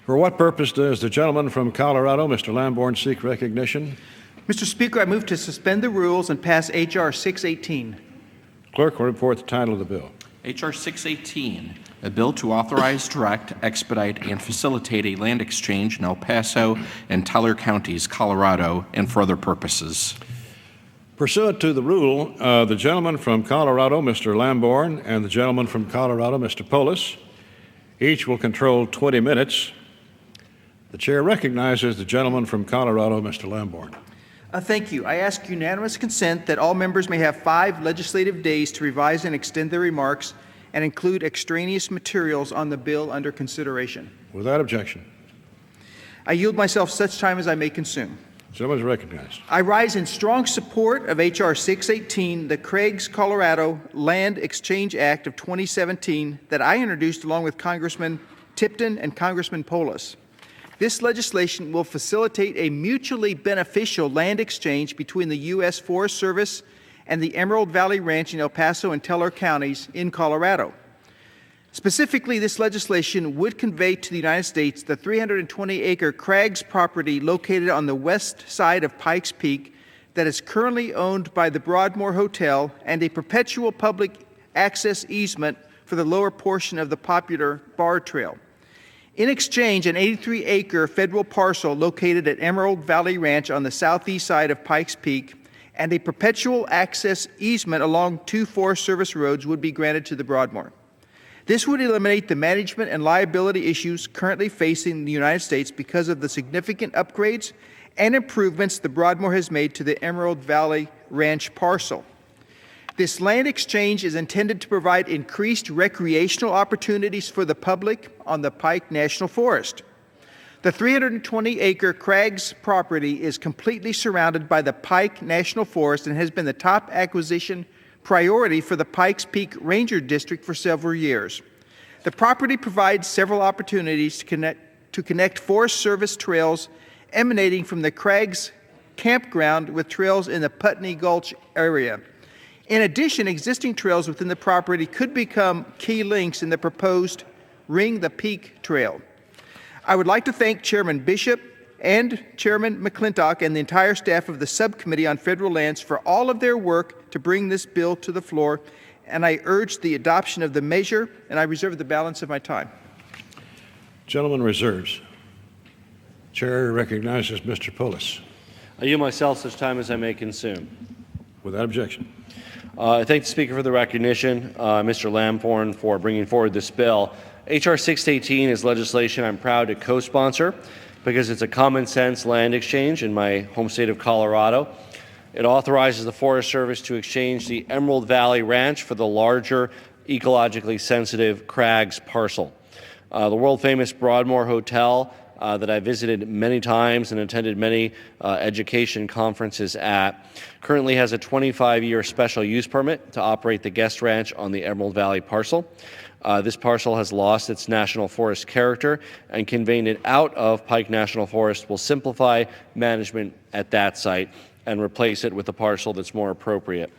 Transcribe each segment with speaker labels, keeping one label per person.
Speaker 1: For what purpose does the gentleman from Colorado, Mr. Lamborn, seek recognition?
Speaker 2: Mr. Speaker, I move to suspend the rules and pass H.R. 618.
Speaker 1: Clerk will report the title of the bill.
Speaker 3: H.R. 618, a bill to authorize, direct, expedite, and facilitate a land exchange in El Paso and Teller counties, Colorado, and for other purposes.
Speaker 1: Pursuant to the rule, the gentleman from Colorado, Mr. Lamborn, and the gentleman from Colorado, Mr. Polis, each will control 20 minutes. The chair recognizes the gentleman from Colorado, Mr. Lamborn.
Speaker 2: Thank you. I ask unanimous consent that all members may have 5 legislative days to revise and extend their remarks and include extraneous materials on the bill under consideration.
Speaker 1: Without objection.
Speaker 2: I yield myself such time as I may consume.
Speaker 1: The gentleman is recognized.
Speaker 2: I rise in strong support of H.R. 618, the Crags, Colorado Land Exchange Act of 2017 that I introduced along with Congressman Tipton and Congressman Polis. This legislation will facilitate a mutually beneficial land exchange between the U.S. Forest Service and the Emerald Valley Ranch in El Paso and Teller counties in Colorado. Specifically, this legislation would convey to the United States the 320-acre Crags property located on the west side of Pikes Peak that is currently owned by the Broadmoor Hotel and a perpetual public access easement for the lower portion of the popular Bar Trail. In exchange, an 83-acre federal parcel located at Emerald Valley Ranch on the southeast side of Pikes Peak and a perpetual access easement along 2 Forest Service roads would be granted to the Broadmoor. This would eliminate the management and liability issues currently facing the United States because of the significant upgrades and improvements the Broadmoor has made to the Emerald Valley Ranch parcel. This land exchange is intended to provide increased recreational opportunities for the public on the Pike National Forest. The 320-acre Crags property is completely surrounded by the Pike National Forest and has been the top acquisition priority for the Pikes Peak Ranger District for several years. The property provides several opportunities to connect Forest Service trails emanating from the Crags campground with trails in the Putney Gulch area. In addition, existing trails within the property could become key links in the proposed Ring the Peak Trail. I would like to thank Chairman Bishop and Chairman McClintock and the entire staff of the Subcommittee on Federal Lands for all of their work to bring this bill to the floor, and I urge the adoption of the measure, and I reserve the balance of my time.
Speaker 1: Gentleman reserves. Chair recognizes Mr. Polis.
Speaker 4: I yield myself such time as I may consume.
Speaker 1: Without objection.
Speaker 4: I thank the Speaker for the recognition, Mr. Lamborn, for bringing forward this bill. H.R. 618 is legislation I'm proud to co-sponsor because it's a common-sense land exchange in my home state of Colorado. It authorizes the Forest Service to exchange the Emerald Valley Ranch for the larger, ecologically sensitive Crags parcel. The world-famous Broadmoor Hotel that I visited many times and attended many education conferences at, currently has a 25-year special use permit to operate the guest ranch on the Emerald Valley parcel. This parcel has lost its national forest character, and conveying it out of Pike National Forest will simplify management at that site and replace it with a parcel that's more appropriate.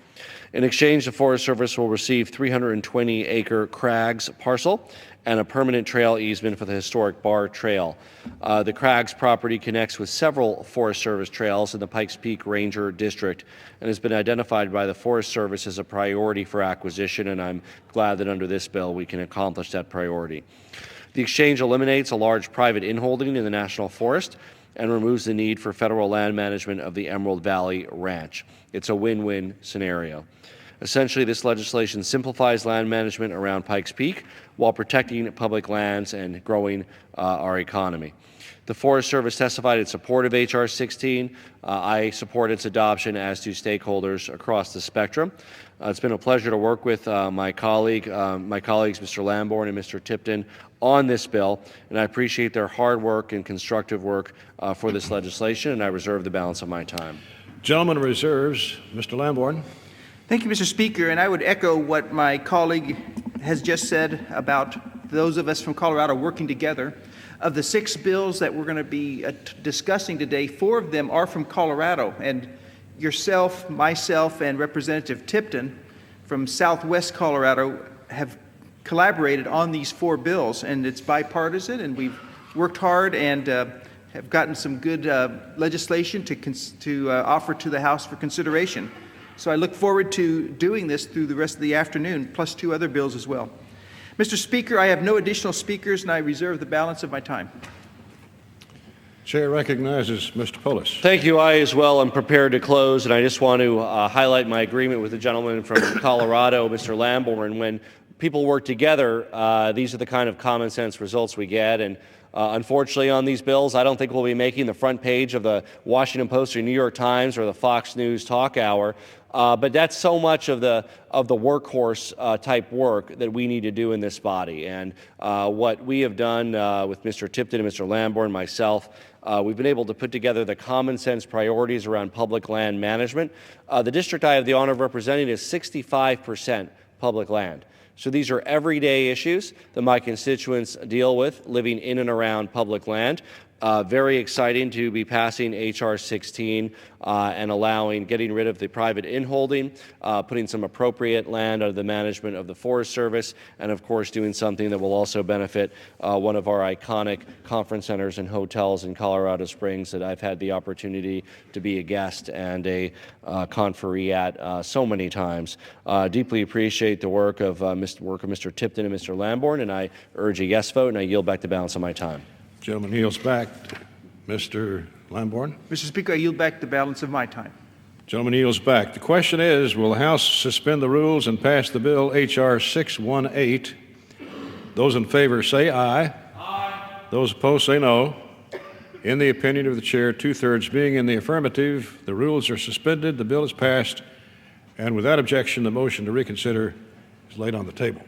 Speaker 4: In exchange, the Forest Service will receive 320-acre Crags parcel and a permanent trail easement for the historic Bar Trail. The Crags property connects with several Forest Service trails in the Pikes Peak Ranger District and has been identified by the Forest Service as a priority for acquisition, and I'm glad that under this bill we can accomplish that priority. The exchange eliminates a large private inholding in the National Forest and removes the need for federal land management of the Emerald Valley Ranch. It's a win-win scenario. Essentially, this legislation simplifies land management around Pikes Peak while protecting public lands and growing our economy. The Forest Service testified in support of H.R. 16. I support its adoption, as do stakeholders across the spectrum. It's been a pleasure to work with my colleagues, Mr. Lamborn and Mr. Tipton, on this bill, and I appreciate their hard work and constructive work for this legislation, and I reserve the balance of my time.
Speaker 1: Gentleman reserves. Mr. Lamborn.
Speaker 2: Thank you, Mr. Speaker, and I would echo what my colleague has just said about those of us from Colorado working together. Of the 6 bills that we're going to be discussing today, 4 of them are from Colorado, and yourself, myself, and Representative Tipton from Southwest Colorado have collaborated on these 4 bills, and it's bipartisan, and we've worked hard and have gotten some good legislation to offer to the House for consideration. So I look forward to doing this through the rest of the afternoon, plus 2 other bills as well. Mr. Speaker, I have no additional speakers, and I reserve the balance of my time.
Speaker 1: Chair recognizes Mr. Polis.
Speaker 4: Thank you. I as well am prepared to close, and I just want to highlight my agreement with the gentleman from Colorado, Mr. Lamborn. When people work together, these are the kind of common sense results we get. And unfortunately, on these bills, I don't think we'll be making the front page of the Washington Post or New York Times or the Fox News Talk Hour. But that's so much of the workhorse type work that we need to do in this body. And what we have done with Mr. Tipton and Mr. Lamborn, myself, we've been able to put together the common sense priorities around public land management. The district I have the honor of representing is 65% public land. So these are everyday issues that my constituents deal with living in and around public land. Very exciting to be passing H.R. 16 and getting rid of the private inholding, putting some appropriate land under the management of the Forest Service, and of course doing something that will also benefit one of our iconic conference centers and hotels in Colorado Springs that I've had the opportunity to be a guest and a conferee at so many times. Deeply appreciate the work of Mr. Tipton and Mr. Lamborn, and I urge a yes vote, and I yield back the balance of my time.
Speaker 1: Gentleman yields back. Mr. Lamborn.
Speaker 2: Mr. Speaker, I yield back the balance of my time.
Speaker 1: Gentleman yields back. The question is, will the House suspend the rules and pass the bill H.R. 618? Those in favor say aye. Aye. Those opposed say no. In the opinion of the chair, 2/3 being in the affirmative, the rules are suspended, the bill is passed, and without objection, the motion to reconsider is laid on the table.